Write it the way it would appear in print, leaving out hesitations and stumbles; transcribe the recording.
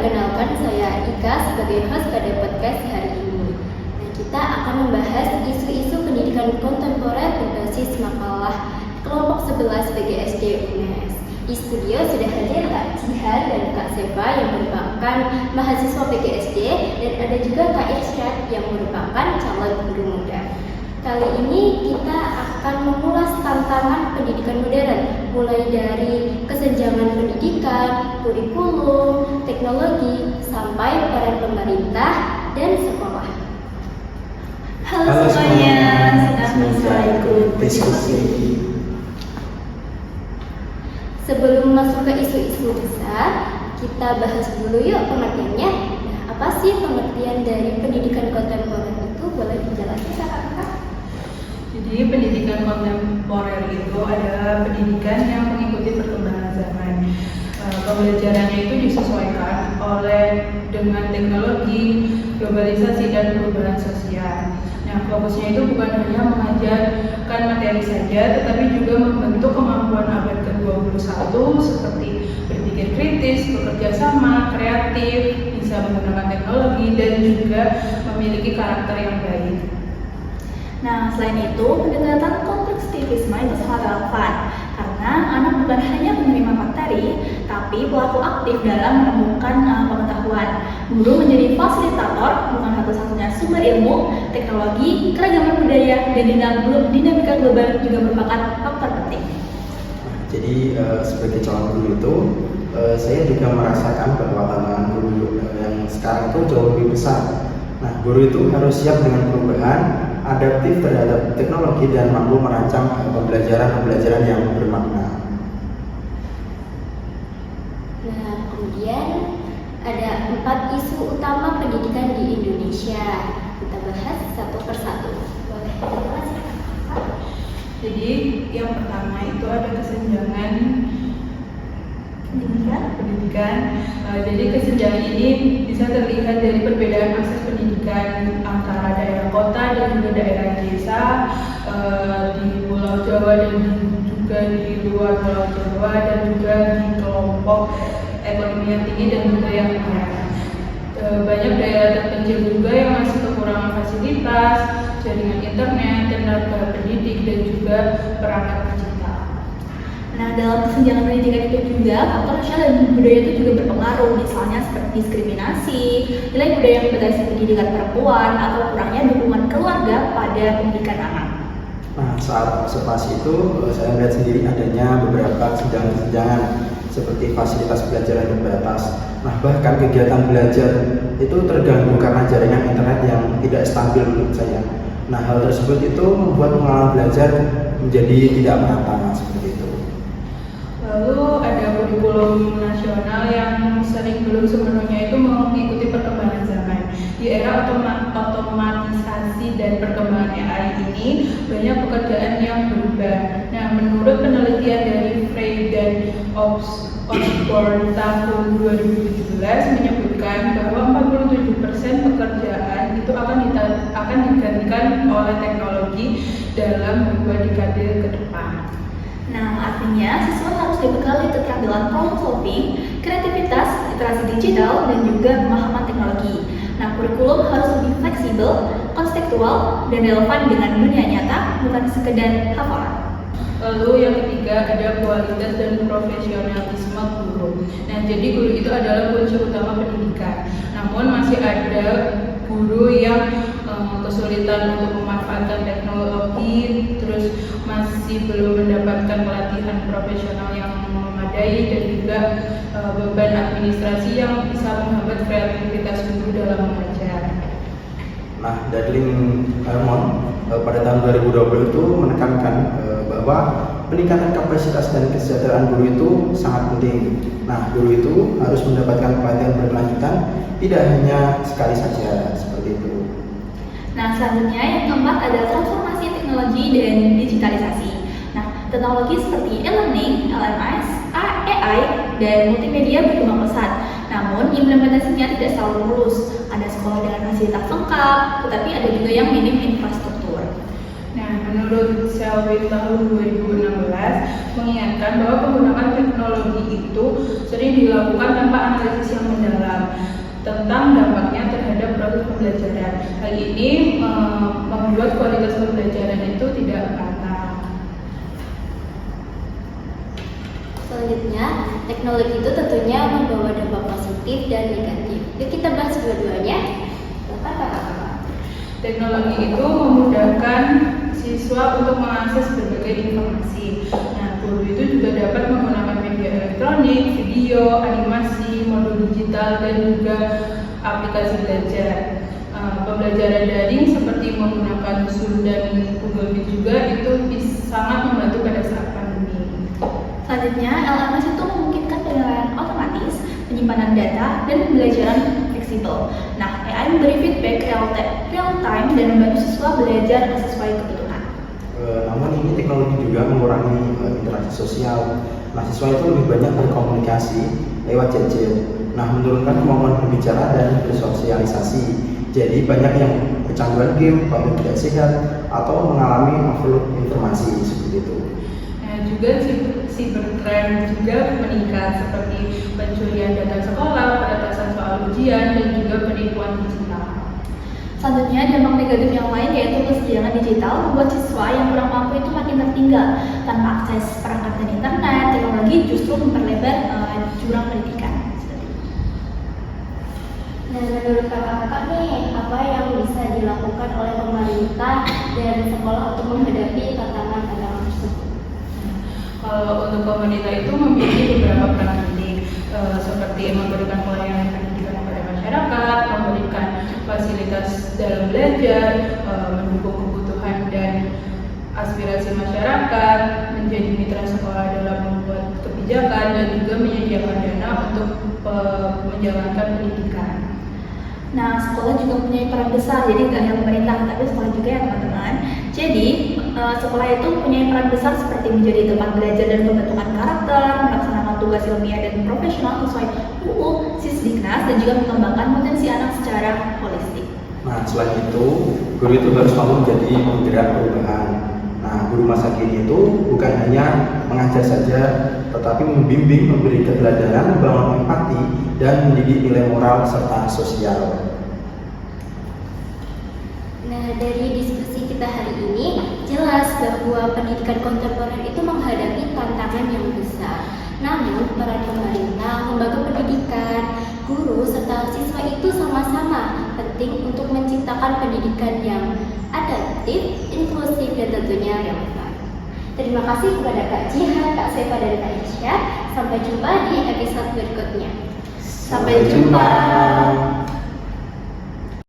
perkenalkan saya Ika sebagai host pada podcast hari ini. Nah, kita akan membahas isu-isu pendidikan kontemporer berbasis makalah kelompok 11 PGSD UNES. Di studio sudah hadir Kak Jihan dan Kak Seva yang merupakan mahasiswa PGSD dan ada juga Kak Irsyad yang merupakan calon guru muda. Kali ini kita akan mengulas tantangan pendidikan modern, mulai dari kesenjangan pendidikan, kurikulum, teknologi, sampai peran pemerintah dan sekolah. Halo semuanya, senang bisa ikut diskusi. Sebelum masuk ke isu-isu besar, kita bahas dulu yuk pengertiannya. Nah, apa sih pengertian dari pendidikan kontemporer itu? Boleh dijelaskan Kakak? Jadi pendidikan kontemporer itu adalah pendidikan yang mengikuti perkembangan zaman. Pembelajarannya itu disesuaikan dengan teknologi, globalisasi dan perubahan sosial. Nah, fokusnya itu bukan hanya mengajarkan materi saja, tetapi juga membentuk kemampuan abad ke-21 seperti berpikir kritis, bekerja sama, kreatif, bisa menggunakan teknologi dan juga memiliki karakter yang baik. Nah, selain itu, pendekatan konstruktivisme itu sangat relevan karena anak bukan hanya menerima materi, tapi pelaku aktif dalam menemukan pengetahuan. Guru menjadi fasilitator, bukan satu-satunya sumber ilmu, teknologi, keragaman budaya, dan dinamika global juga merupakan faktor penting. Jadi sebagai calon guru itu, saya juga merasakan bahwa tantangan guru yang sekarang itu jauh lebih besar. Nah, guru itu harus siap dengan perubahan, adaptif terhadap teknologi dan mampu merancang pembelajaran yang bermakna. Nah, kemudian ada 4 isu utama pendidikan di Indonesia. Kita bahas satu persatu. Boleh dijelaskan? Jadi yang pertama itu ada kesenjangan pendidikan. Jadi kesenjangan ini bisa terlihat dari perbedaan akses pendidikan antara daerah kota dan juga daerah desa, di Pulau Jawa dan juga di luar Pulau Jawa, dan juga di kelompok ekonomi yang tinggi dan juga yang rendah. Banyak daerah terpencil juga yang masih kekurangan fasilitas, jaringan internet, tenaga pendidik dan juga perangkat digital. Nah, dalam kesenjangan pendidikan itu juga faktor sosial dan budaya itu juga berpengaruh, misalnya seperti diskriminasi, nilai budaya yang membatasi pendidikan perempuan, atau kurangnya dukungan keluarga pada pendidikan anak. Nah, saat observasi itu saya melihat sendiri adanya beberapa kesenjangan seperti fasilitas belajar yang terbatas. Nah, bahkan kegiatan belajar itu terganggu karena jaringan internet yang tidak stabil menurut saya. Nah, hal tersebut itu membuat pengalaman belajar menjadi tidak merata seperti itu. Lalu ada kurikulum nasional yang sering belum sepenuhnya itu mengikuti perkembangan zaman. Di era otomatisasi dan perkembangan AI ini banyak pekerjaan yang berubah. Nah, menurut penelitian dari Frey dan Osborne tahun 2017 menyebutkan bahwa 47% pekerjaan itu akan digantikan oleh teknologi dalam 2 dekade ke depan. Nah, artinya siswa harus dibekali keterampilan problem solving, kreativitas, literasi digital, dan juga pemahaman teknologi. Nah, kurikulum harus lebih fleksibel, konstekstual, dan relevan dengan dunia nyata, bukan sekedar hafalan. Lalu yang ketiga ada kualitas dan profesionalisme guru. Nah, jadi guru itu adalah kunci utama pendidikan. Namun masih ada guru yang kesulitan untuk memanfaatkan teknologi, terus masih belum mendapatkan pelatihan profesional yang memadai, dan juga beban administrasi yang bisa menghambat kreativitas guru dalam mengajar. Nah, Darling Hermon pada tahun 2020 itu menekankan bahwa peningkatan kapasitas dan kesejahteraan guru itu sangat penting. Nah, guru itu harus mendapatkan pelatihan berkelanjutan, tidak hanya sekali saja seperti itu. Nah, selanjutnya yang keempat adalah transformasi teknologi dan digitalisasi. Nah, teknologi seperti e-learning, LMS, AI, dan multimedia berkembang pesat. Namun, implementasinya tidak selalu mulus. Ada sekolah dengan fasilitas lengkap, tetapi ada juga yang minim infrastruktur. Nah, menurut menurut Selwyn tahun 2016 mengingatkan bahwa penggunaan teknologi itu sering dilakukan tanpa analisis yang mendalam tentang dampaknya terhadap proses pembelajaran. Hal ini membuat kualitas pembelajaran itu tidak merata. Selanjutnya, teknologi itu tentunya membawa dampak positif dan negatif. Yuk kita bahas dua-duanya. Silakan kakak-kakak. Teknologi itu memudahkan siswa untuk mengakses berbagai informasi. Nah, guru itu juga dapat menggunakan media elektronik, video, animasi, modul digital, dan juga aplikasi belajar. Pembelajaran daring seperti menggunakan Zoom dan Google Meet juga itu sangat membantu pada saat pandemi. Selanjutnya, LMS itu memungkinkan penilaian otomatis, penyimpanan data, dan pembelajaran fleksibel. Nah, AI memberi feedback real time dan membantu siswa belajar sesuai kebutuhan. Namun ini teknologi juga mengurangi interaksi sosial. Mahasiswa itu lebih banyak berkomunikasi lewat gadget. Nah, menurunkan kemampuan berbicara dan bersosialisasi. Jadi banyak yang kecanduan game, konten tidak sehat, atau mengalami overload informasi seperti itu. Nah, juga cybercrime juga meningkat seperti pencurian data sekolah, peretasan soal ujian, dan juga penipuan digital. Selanjutnya, dampak negatif yang lain yaitu kesenjangan digital membuat siswa yang kurang mampu itu makin tertinggal. Tanpa akses perangkat dan internet, teknologi justru memperlebar jurang pendidikan. Nah, menurut kakak-kakak nih, apa yang bisa dilakukan oleh pemerintah dan sekolah untuk menghadapi tantangan-tantangan tersebut? Kalau untuk pemerintah itu memiliki beberapa peran penting, seperti memberikan pelayanan pendidikan kepada masyarakat, memberikan fasilitas dalam belajar, mendukung kebutuhan dan aspirasi masyarakat, menjadi mitra sekolah dalam membuat kebijakan, dan juga menyediakan dana untuk menjalankan pendidikan. Nah, sekolah juga punya peran besar, jadi tidak hanya pemerintah, tapi sekolah juga ya teman-teman. Jadi, sekolah itu punya peran besar seperti menjadi tempat belajar dan pembentukan karakter, melaksanakan tugas ilmiah dan profesional sesuai UU, Sisdiknas, dan juga mengembangkan potensi anak secara holistik. Nah, selain itu, guru itu harus mampu menjadi penggerak perubahan. Nah, guru masa kini itu bukan hanya mengajar saja, tetapi membimbing, memberi keteladanan, membangun empati, dan mendidik nilai moral serta sosial. Nah, dari diskusi kita hari ini, jelas bahwa pendidikan kontemporer itu menghadapi tantangan yang besar. Namun, peran pemerintah, lembaga pendidikan, guru, serta siswa itu sama-sama penting untuk menciptakan pendidikan yang adaptif, inklusif, dan tentunya relevan. Terima kasih kepada Kak Jihan, Kak Sefa, dan Kak Isya. Sampai jumpa di episode berikutnya. Sampai jumpa.